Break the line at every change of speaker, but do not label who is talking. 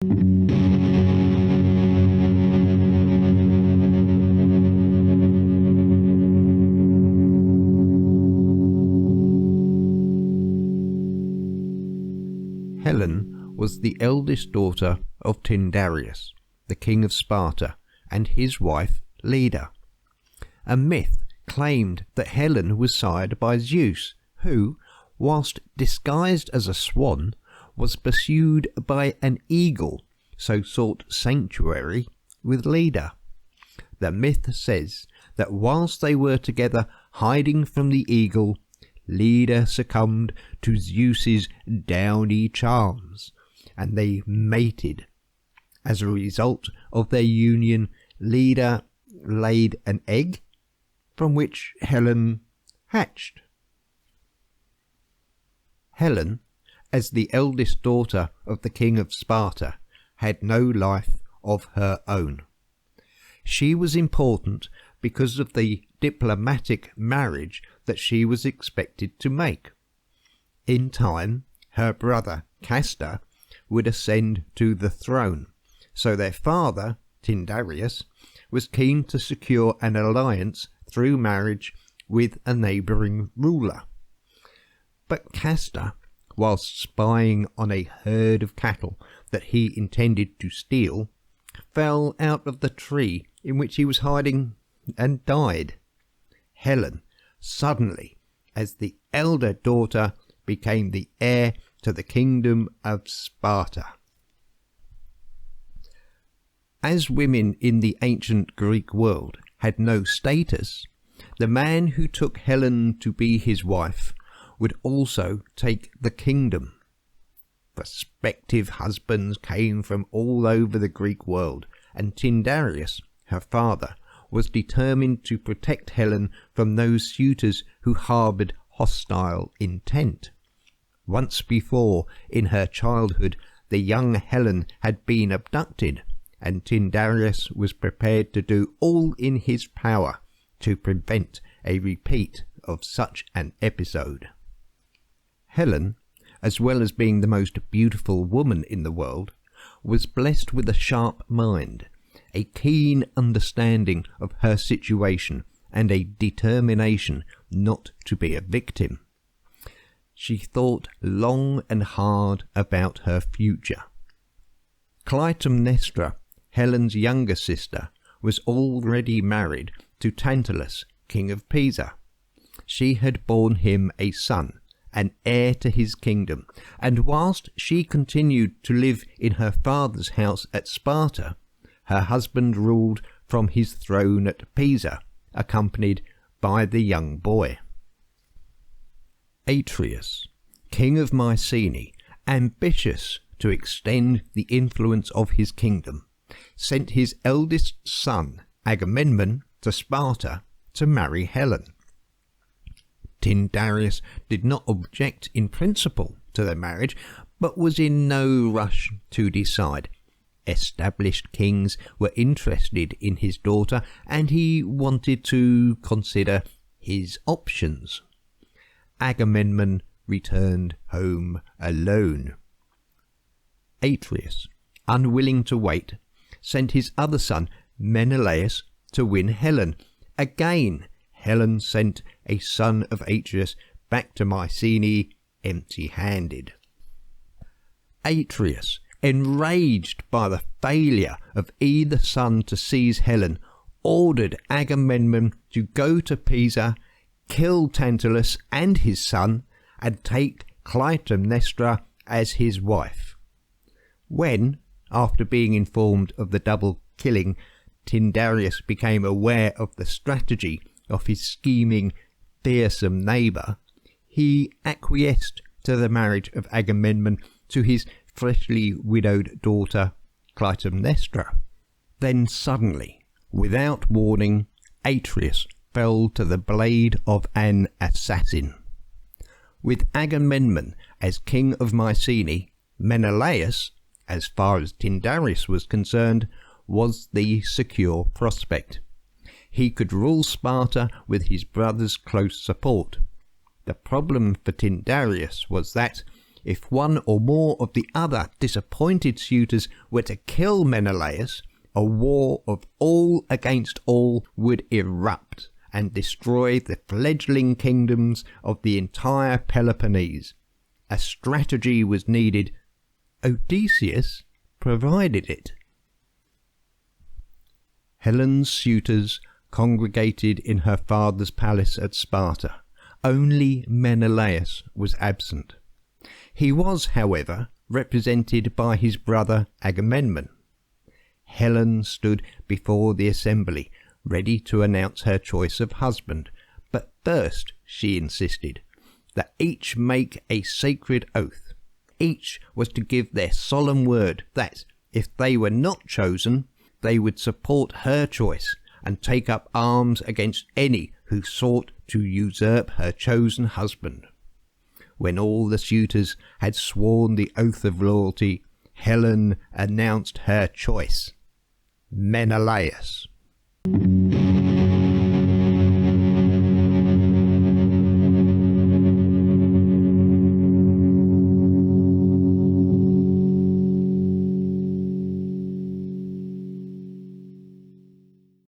Helen was the eldest daughter of Tyndareus, the king of Sparta, and his wife Leda. A myth claimed that Helen was sired by Zeus, who, whilst disguised as a swan, was pursued by an eagle, so sought sanctuary with Leda. The myth says that whilst they were together hiding from the eagle, Leda succumbed to Zeus's downy charms, and they mated. As a result of their union, Leda laid an egg, from which Helen hatched. Helen, as the eldest daughter of the king of Sparta, had no life of her own. She was important because of the diplomatic marriage that she was expected to make. In time, her brother Castor would ascend to the throne, so their father, Tyndareus, was keen to secure an alliance through marriage with a neighbouring ruler. But Castor, whilst spying on a herd of cattle that he intended to steal, fell out of the tree in which he was hiding and died. Helen, suddenly, as the elder daughter, became the heir to the kingdom of Sparta. As women in the ancient Greek world had no status, the man who took Helen to be his wife would also take the kingdom. Prospective husbands came from all over the Greek world, and Tyndareus, her father, was determined to protect Helen from those suitors who harboured hostile intent. Once before, in her childhood, the young Helen had been abducted, and Tyndareus was prepared to do all in his power to prevent a repeat of such an episode. Helen, as well as being the most beautiful woman in the world, was blessed with a sharp mind, a keen understanding of her situation, and a determination not to be a victim. She thought long and hard about her future. Clytemnestra, Helen's younger sister, was already married to Tantalus, king of Pisa. She had borne him a son, an heir to his kingdom, and whilst she continued to live in her father's house at Sparta, her husband ruled from his throne at Pisa, accompanied by the young boy. Atreus, king of Mycenae, ambitious to extend the influence of his kingdom, sent his eldest son, Agamemnon, to Sparta to marry Helen. Tyndareus did not object in principle to the marriage, but was in no rush to decide. Established kings were interested in his daughter, and he wanted to consider his options. Agamemnon returned home alone. Atreus, unwilling to wait, sent his other son, Menelaus, to win Helen. Again, Helen sent a son of Atreus back to Mycenae empty-handed. Atreus, enraged by the failure of either son to seize Helen, ordered Agamemnon to go to Pisa, kill Tantalus and his son, and take Clytemnestra as his wife. When, after being informed of the double killing, Tyndareus became aware of the strategy of his scheming, fearsome neighbour, he acquiesced to the marriage of Agamemnon to his freshly widowed daughter Clytemnestra. Then suddenly, without warning, Atreus fell to the blade of an assassin. With Agamemnon as king of Mycenae, Menelaus, as far as Tyndareus was concerned, was the secure prospect. He could rule Sparta with his brother's close support. The problem for Tyndareus was that, If one or more of the other disappointed suitors were to kill Menelaus, a war of all against all would erupt and destroy the fledgling kingdoms of the entire Peloponnese. A strategy was needed. Odysseus provided it. Helen's suitors congregated in her father's palace at Sparta. Only Menelaus was absent. He was, however, represented by his brother Agamemnon. Helen stood before the assembly, ready to announce her choice of husband, but first, she insisted, that each make a sacred oath. Each was to give their solemn word that, if they were not chosen, they would support her choice and take up arms against any who sought to usurp her chosen husband. When all the suitors had sworn the oath of loyalty, Helen announced her choice: Menelaus.